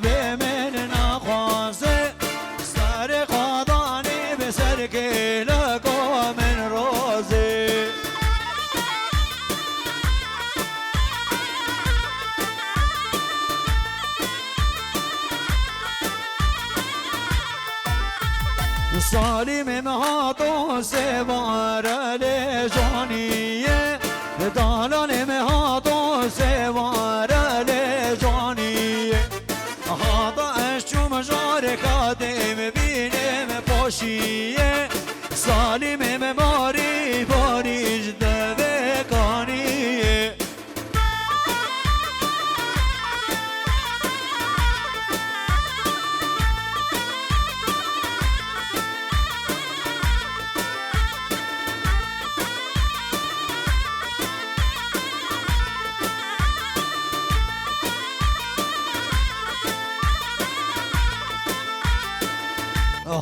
به من نخواسته سر قادانی به سر که لگا من رازه سالم مهاتو سوار لجانیه دالان مهاتو سوار لجانیه هادا اشچو مجار کادم بینم پاشیه سالم مماری باریج دوه کانیه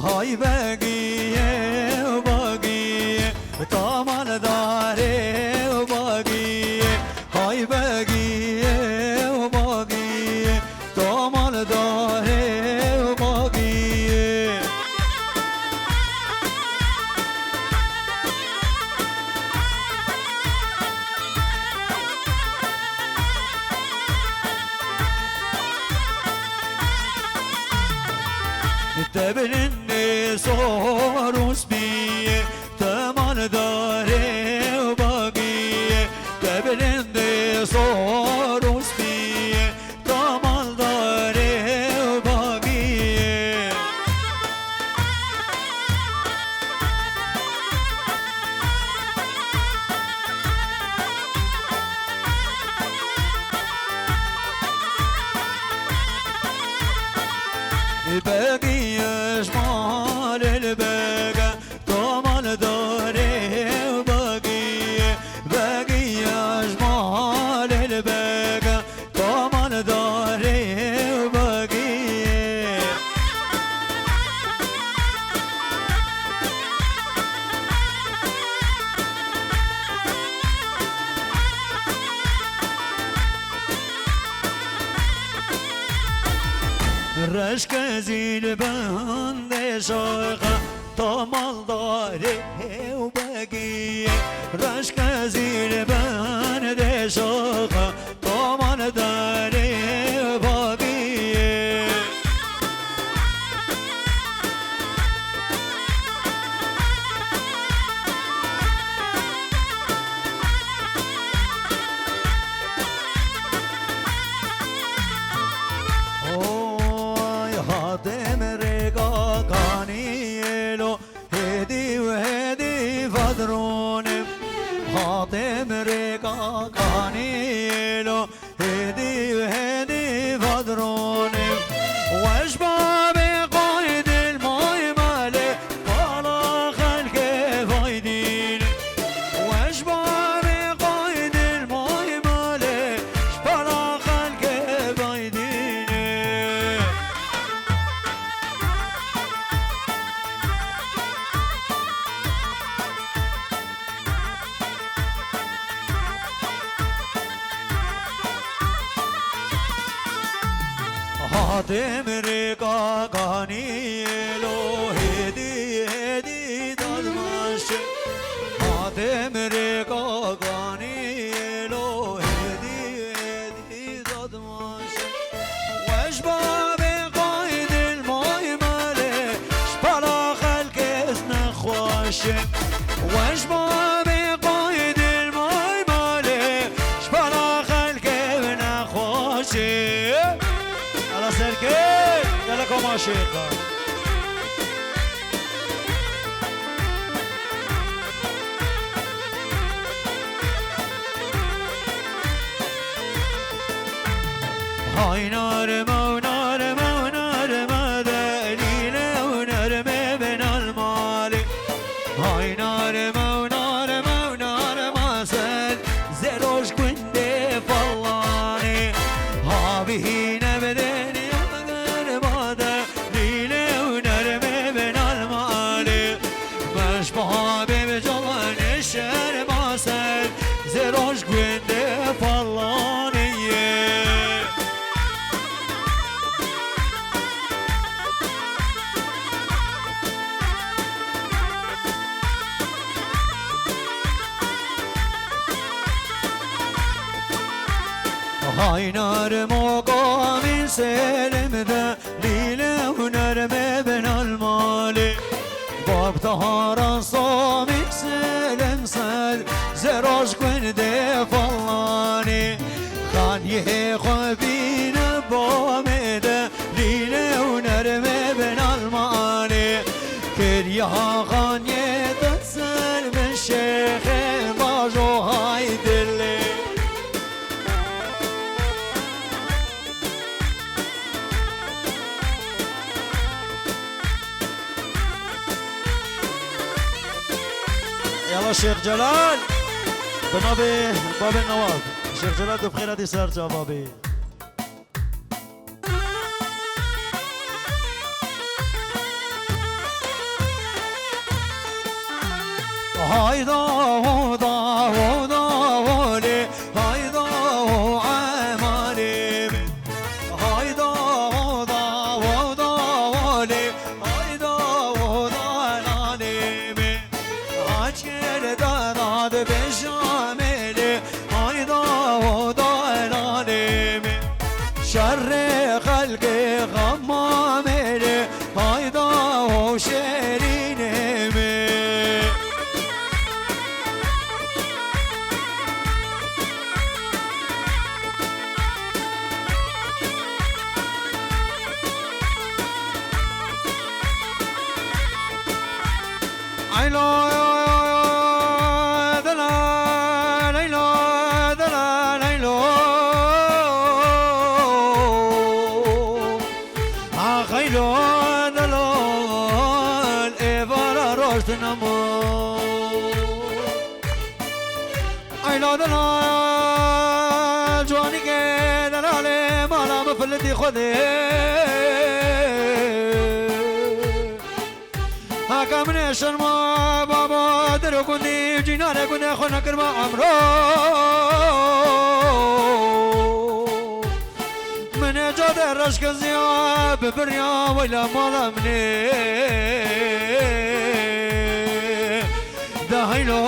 های بگیه و بگیه تامال داره و بگیه های بگیه و بگیه تامال داره و بگیه تبلن سوروس بیه تمال داره و باقیه تبلنده سوروس بیه تمال داره و باقیه باقیش مال البقى طمال داره و باقیه باقیش مال البقى طمال داره و باقیه رشک زیر بند شاخه طمال داره و باقیه رشک زیر بند شاخه طمال داره و باقیه هادم رقا کانیلو هدی و هدی فدرونم هادم رقا کانیلو هدی و هدی فدرونم واشباب قاید المای ماله بالا خلق فايدين واشباب قاید المای ماله بالا خلق فايدين هادم رقا کانیلو هدی هدی دادماشه هادم رقا کانیلو هدی هدی دادماشه واشباب قاید المای ماله شبالا خلق اسن خواشه واشباب قاید المای ماله شبالا خلق نخواشه على سركي قالكم عشيقة هاي نار مو نار مو نار ما دليلة ونرمي من المالي هاي نار مو نار مو نار ما سل زروش كندي فلاني هابي نبدني زروش گونده فلانیه هاي نار مقام سلم ذا ليلة ونرمي بن المالي باب طهارا صامي سلم سل زراج كن دي فلاني خان يخو بين بامده ليلة ونرمي بن المالي كريا خان يتسل من شيخ باجو هاي دلي يلا شيخ جلال بنبي باب النواب شيخ جلال بخير هذه سهر جوابي هايدا هودا هودا هولي هايدا هو عمالي هايدا هودا هودا هولي هايدا هودا ناني عجل داراد بشاملي هايدا هودا ناني شر خلقي غماملي هايدا هو شيريني جواني كده علي ما مفلتي خذي هاكا من الشرما بابا درو كني جينا كنا خونا كرما عمرو من جاد الرشك زياب بريا ولا مالا مني دهيلو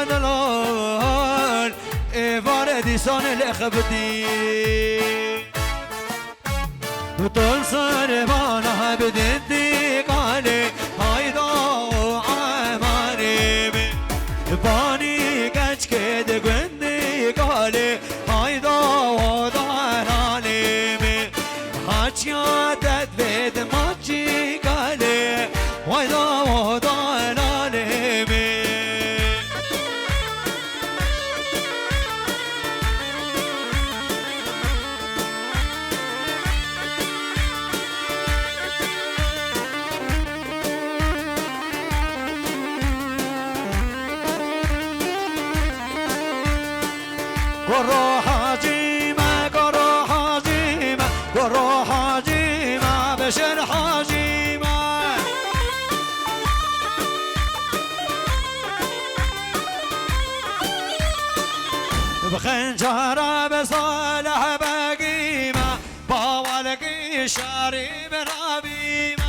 دلال إفاردي صان الأخبتي طول صار بانا بدنتي قالي هايدا عماري باني كاش كده قندي قالي هايدا وداراني هاتشيا تدفيد ماتشي قالي هايدا وداراني قرو حاجيمة قرو حاجيمة قرو حاجيمة بشر حاجيمة بخنجرة بصالح بقيمة باولقي شاري برابيمة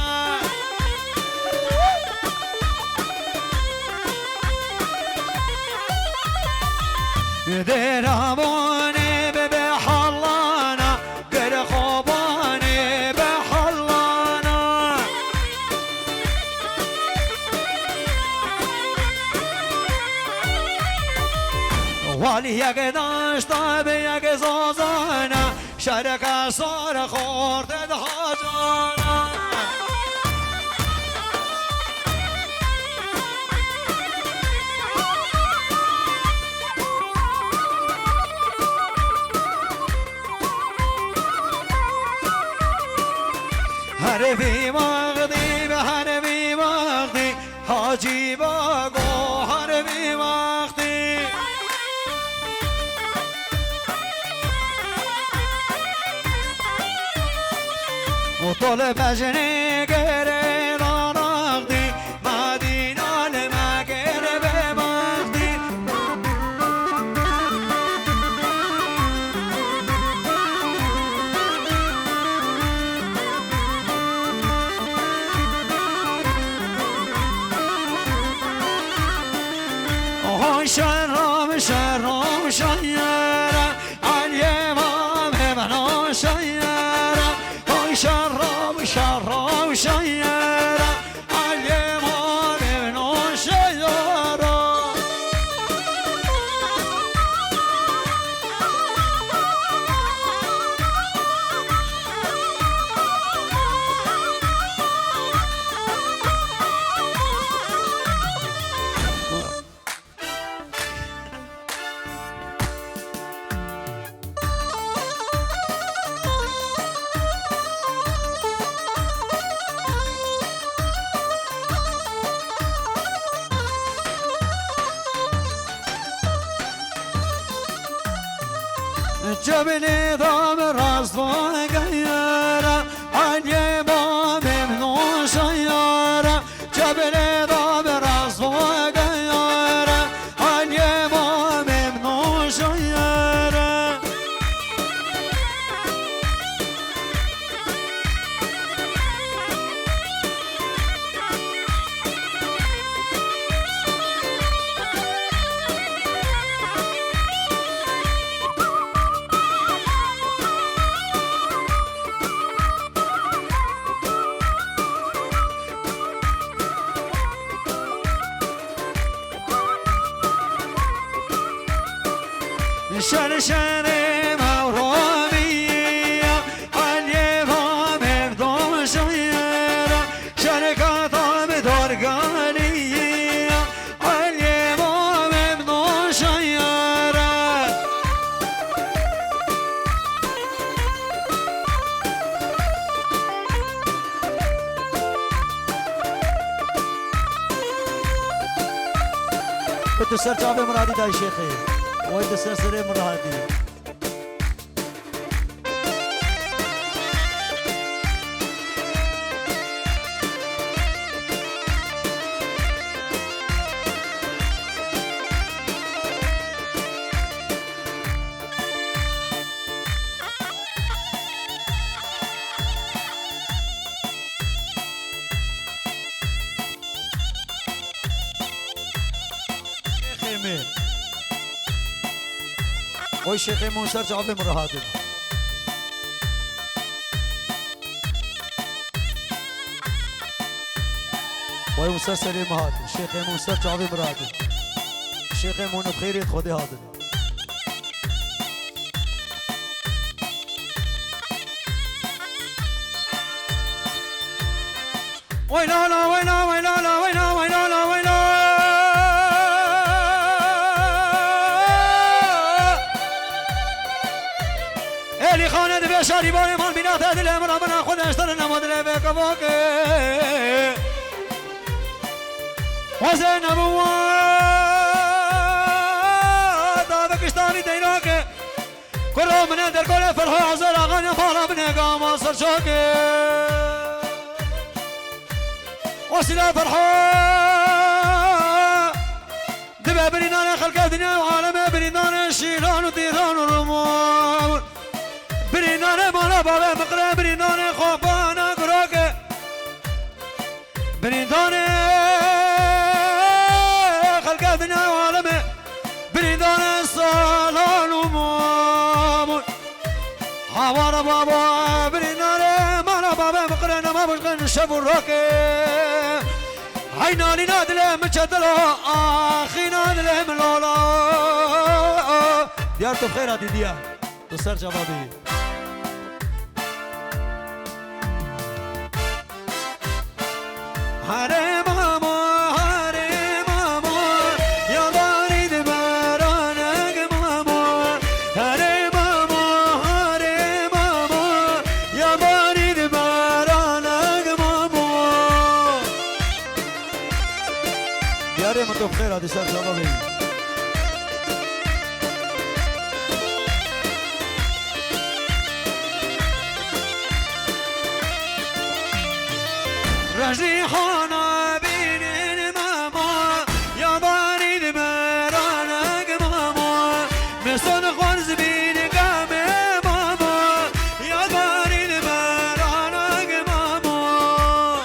دراموني بحلانا قرخوباني بحلانا والي يقداش طيب يقزازانا شركة صار خورد الحاجانا هربي مغدي بهربي مغدي حاجي باقو هربي مغدي وطلب أجني قري نغدي مدينة لما قرب مغدي شرم شرم شيرا اليمام شراب شراب شيرا اليوم ابن شيرا جبني ضام راس غيرة علي بام ابن سيارة جبني ضام راس غيرة علي بام ابن سيارة شرشري مورامية اليوم ابن سيارة شركات بدرقانية اليوم ابن سيارة بتسر جاب مرادي داي شيخي ويد السلسلة مرادي خيمين وي شيخي موسى جاب مرادي وي موسى سليم هادي شيخي موسى جاب مرادي شيخي مون بخير خدي هادي وي لا لا وي لا وي لا لا وي لا وي لا لا وي لا اللي خانت بشاري باي مال بنات هذه الامر ربنا خذ اشترنا مدري بك فوق وزين ابوات باكستاني ديناك كلهم من ادر كل فرحه عزل اغاني فالا بنيقا مصر شوكي وسلا فرحه دبا بريدان خلق الدنيا وعالم بريدان شيلان وطيران ورموم بريدان مالا بابا مقرا بريدان خوبانا قراك بريدان خلق الدنيا وعالم بريدان صالان وموم حوار بابا بريدان مالا بابا مقرا نما بشغن شبو الراكي عينا لنا دلهم مشدلو آخينا دلهم لولا ديار تو بخير هادي ديار تسر جوابي هاري ماما هاري ماما يا باريد بارانك ماما هاري ماما هاري ماما يا باريد بارانك ماما ياري ما تو بخير هادي سر جوابي رجلي حانا بين ماما يا باريد مرانك ماما مسون خرز بين قامي ماما يا باريد مرانك ماما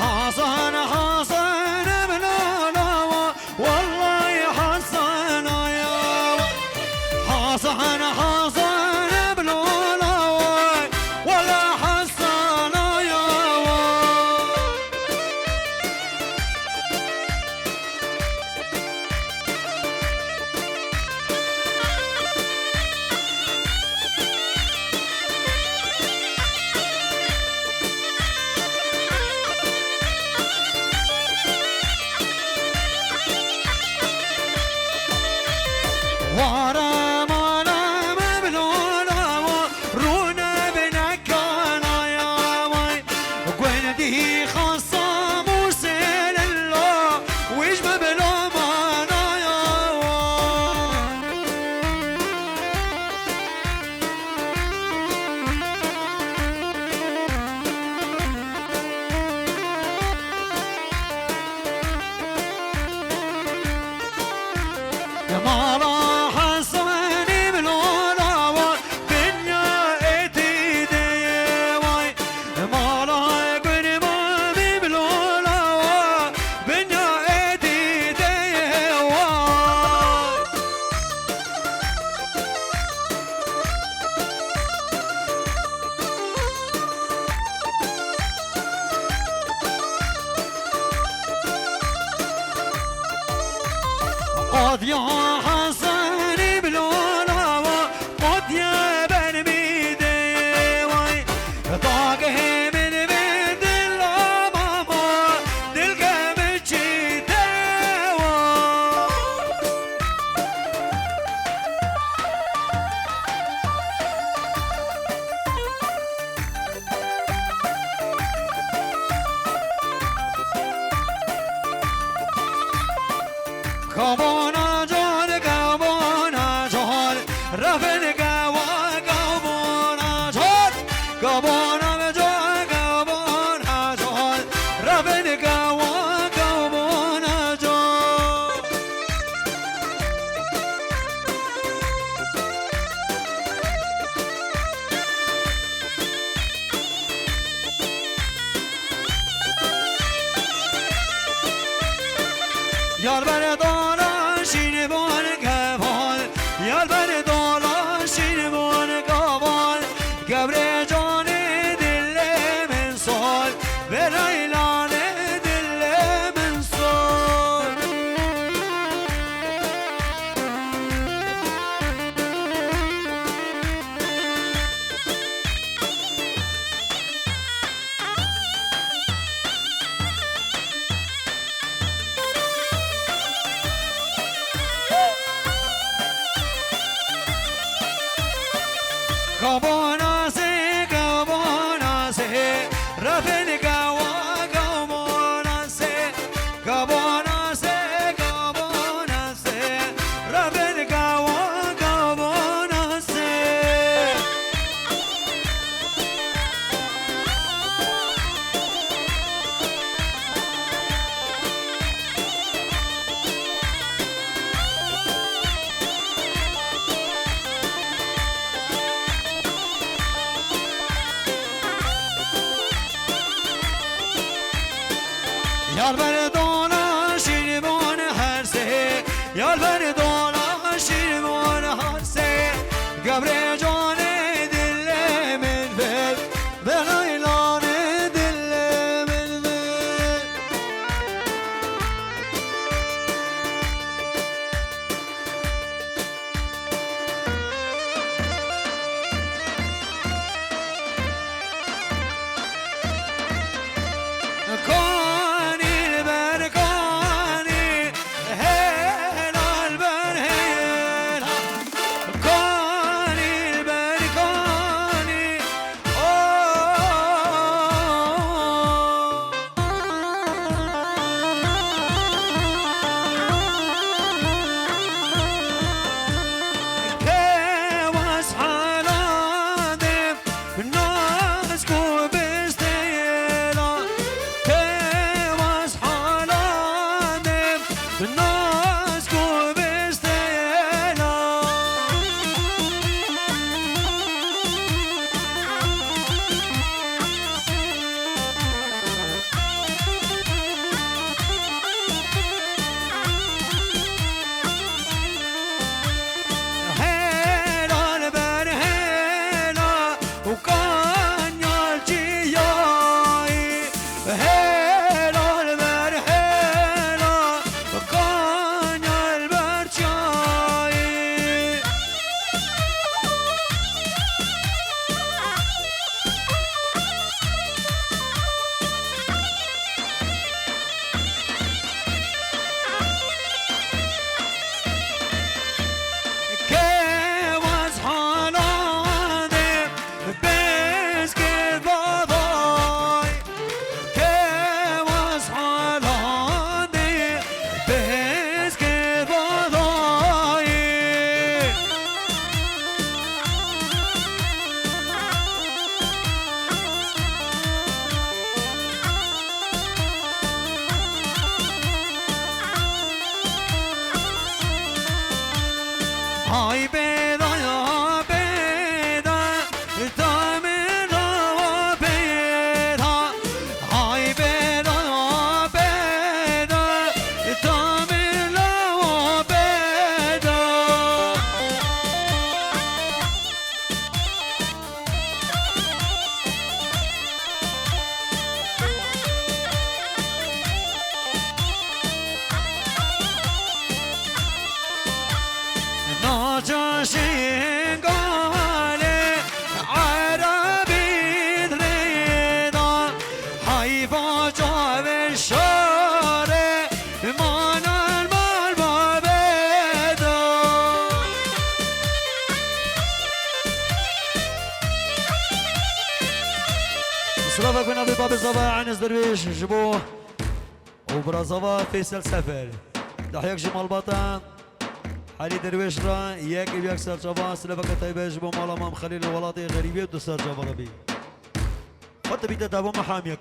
حسن حسن ابن الهوى والله حسن يا حسن حسن ابن الهوى ولا حسن يا قد يا حسن بلولا قد يا برميدي وي طاقه من بيت الأمامة تلقى مجيدي كابونا جون كابونا جون رفن كوا كابونا جون كابونا جون كابونا جون رفن كوا كابونا جون يا بردانا شينبون كفان يا بردانا شينبون كفان قبر جاني دل من صال بريلان دل من صال كابونا سي رفن كوا كابونا سي كابونا سي رفن كوا كابونا سي يا البردانا شيرمون هرسه يا البردانا شيرمون هرسه قبر جاني دل من فل بغيلان دل من فل هاي بيضا يا بيضا تامنا وبيضا هاي بيضا يا بيضا تامنا وبيضا برازافا عنز درويش جبوه وبرازافا فيصل سفر تحياك جمال بطن علي درويش را ياك بيكسر جبا سلفك طيبه جبو مال امام خليل الولاطي غريبه دوسر جبا ربي خط بيت دابو محاميك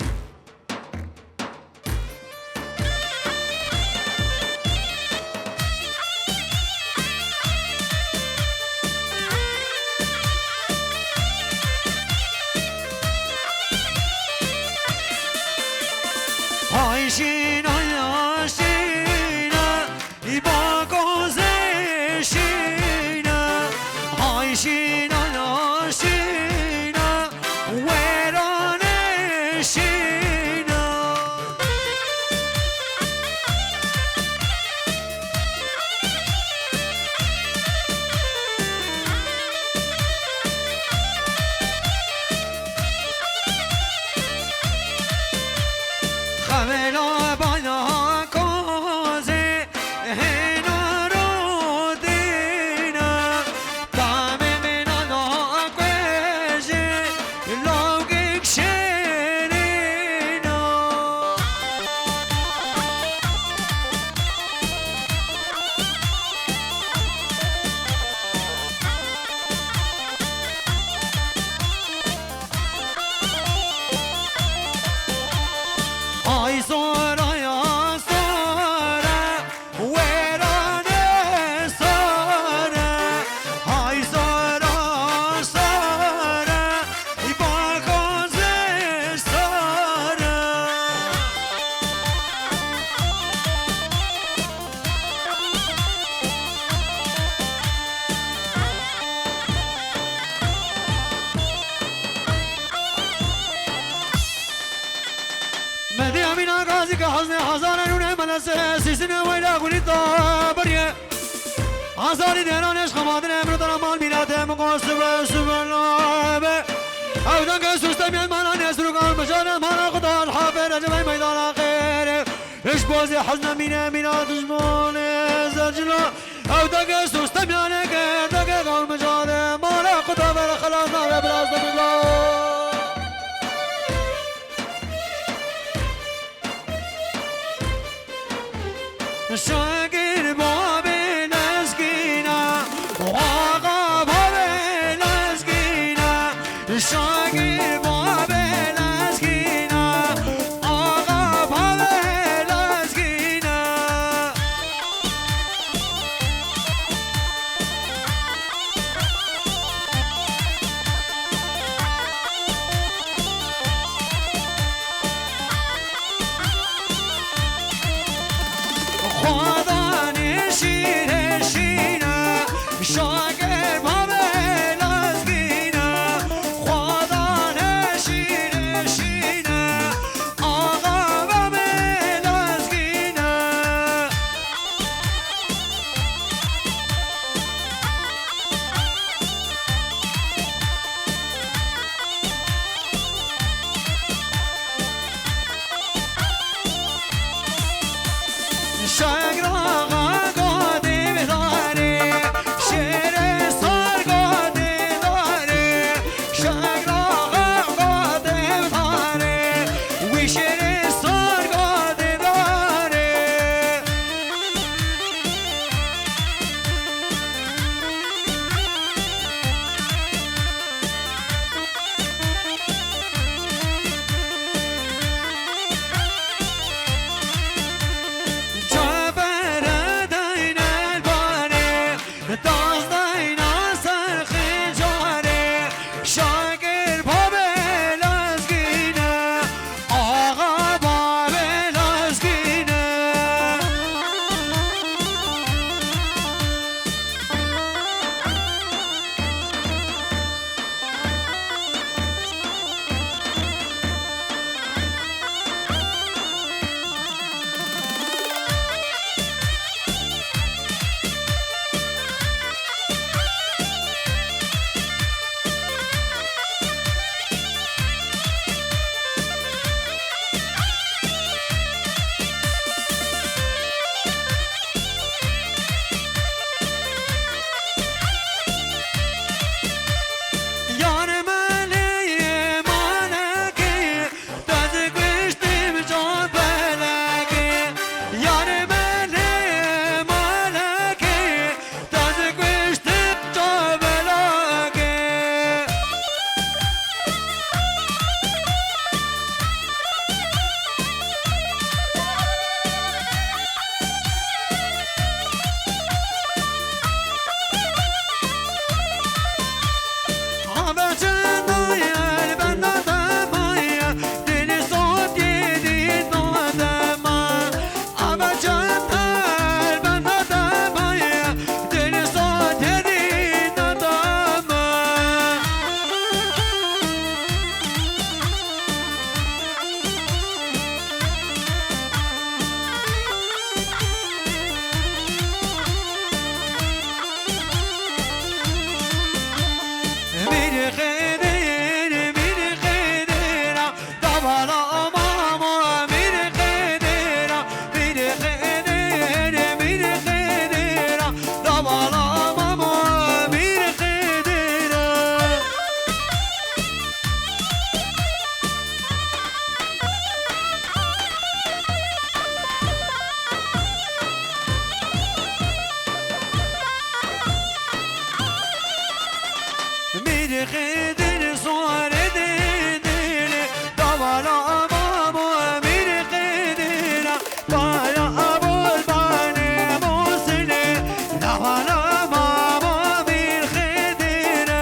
عايشين عايشين يبقوا زيشينا عايشين عايشين ويرانشينا خمينا بنا كوزي هنا رودينا طعمي من الأقويجي لوجيك شيرينا Ay sonra ya sonra verane sonra ay sonra sonra ibakoze sonra مهدي أمين غازي كحزن حزان نون ملس سيسن ويلا قلتا بريه حزاني ديرانش خمادن امرتنا مال ميلاد مقاصب سبحان او دنگ سوستم یاد مانا نسرو کار بجانه مانا خدا الحافر اجمعی میدان آخر اش بازی حزن مینه میلاد زمان زجلا او دنگ سوستم یانه که دنگ کار بجانه مانا خدا بر خلاص ناره براز دبلا شاگیر باب نزگینا آقا باب نزگینا شاگیر باب نزگینا آقا باب نزگینا خدا نشیر شینا شاگر باب لازگینا خدا نشیر شینا آقا باب لازگینا شاگر آقا گادی بداره شیر سال گادی داره شاگر آقا گادی بداره وی شیر سال گادی داره جبر خدين صور دين دوالا ماما من خدينا بايا أبو الباني موسني دوالا ماما من خدينا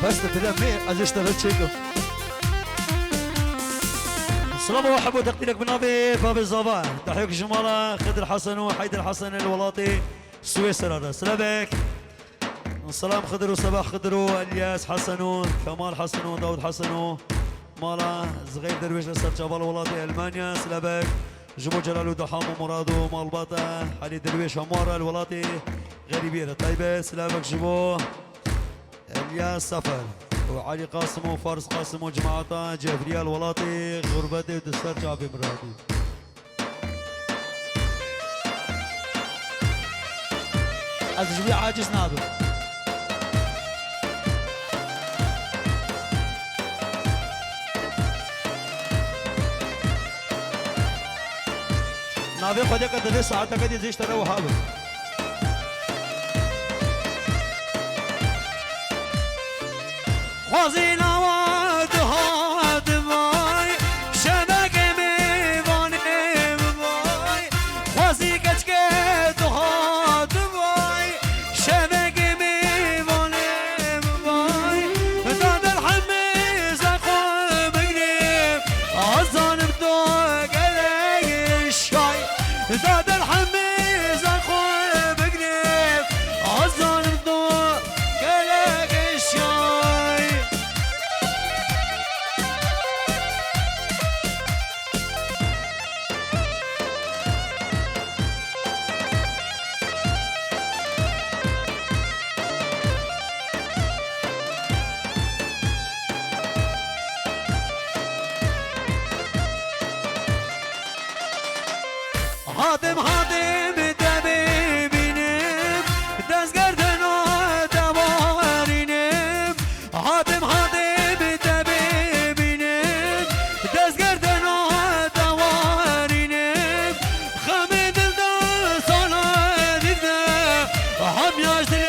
بس تدمي از اشتغلت شيكو السلام وحب وتقديرك من ابي باب الزبان تحييك جماله خضر حسن وحيدر حسن الولاطي سويسرا سلامك السلام خضر وصباح خضر والياس حسن كمال حسن داود حسن مالا صغير درويش لسر جبال ولاطي المانيا سلامك جبو جلال ودحام ومراد ومالباتا حلي درويش عمار الولاطي غريبيه طيبه سلامك جبو الياس سفر وعلي قاسم وفارس قاسم وجماعته جبريال ولاطي غربتي ودستر جابي مرادي أزجبي عاجز نادو نابي خدك تدري ساعتك دي زيش ترى وهابه خوزينا وادهات باي شبك ميوان باي خوزي كشكت هات باي شبك ميوان باي داد الحميز اخو بقريب عزان بدو قلق الشاي داد الحميز اخو بقريب عزان بدو قلق الشاي هادم دبي بينم دزگردن دوارینم هادم دبي بينم دزگردن دوارینم خمد دل سالا دیده هم یاش دل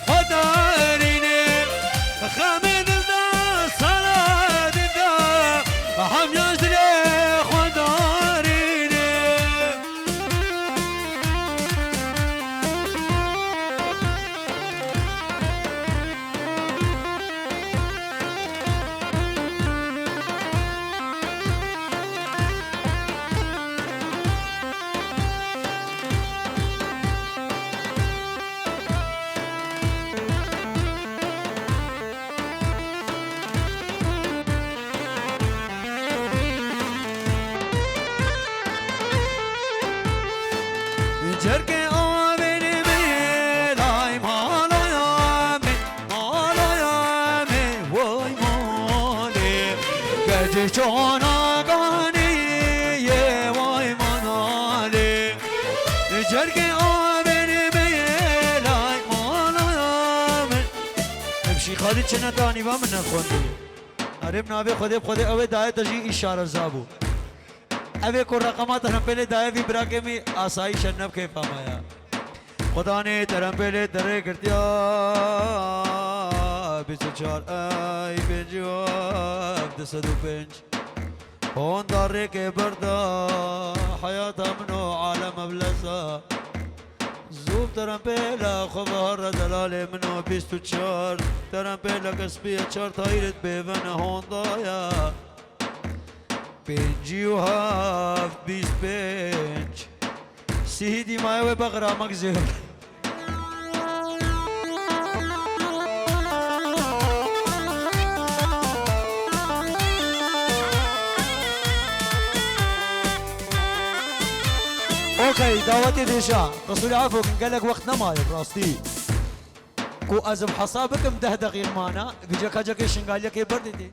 خدارینم خمد دل سالا دیده هم یاش دل جرك آمن میلای مالایم وای مالی گرج چانگانی وای منالی جرك آمن میلای مالایم امشي خالد چه ندانی و من نخوندی عرب نابه خود اوه دایه تجی اشاره زابو اوه کو رقمات هم پہلے دائے بھی براکے میں آسائی شنب کے فامایا خداني ترمبلي تريكرتيا بيتشار اي بنجواب دسدو بنج هون داريك بردا حياتها منو عالم بلسا زوب ترمبيلا خبر دلالي منو بيستو تشار ترمبيلا كسبية تشار تايرت بيفن هون ضايا بنجي وهاف بيس بنج سيدي مايوي بغرا مكزير اوكي دعوتي ديشا رسولي عفوك قال لك وقتنا ما براستي كو ازم حصابك مدهدغ يرمانا بيجاك اجاك قال لك يبردي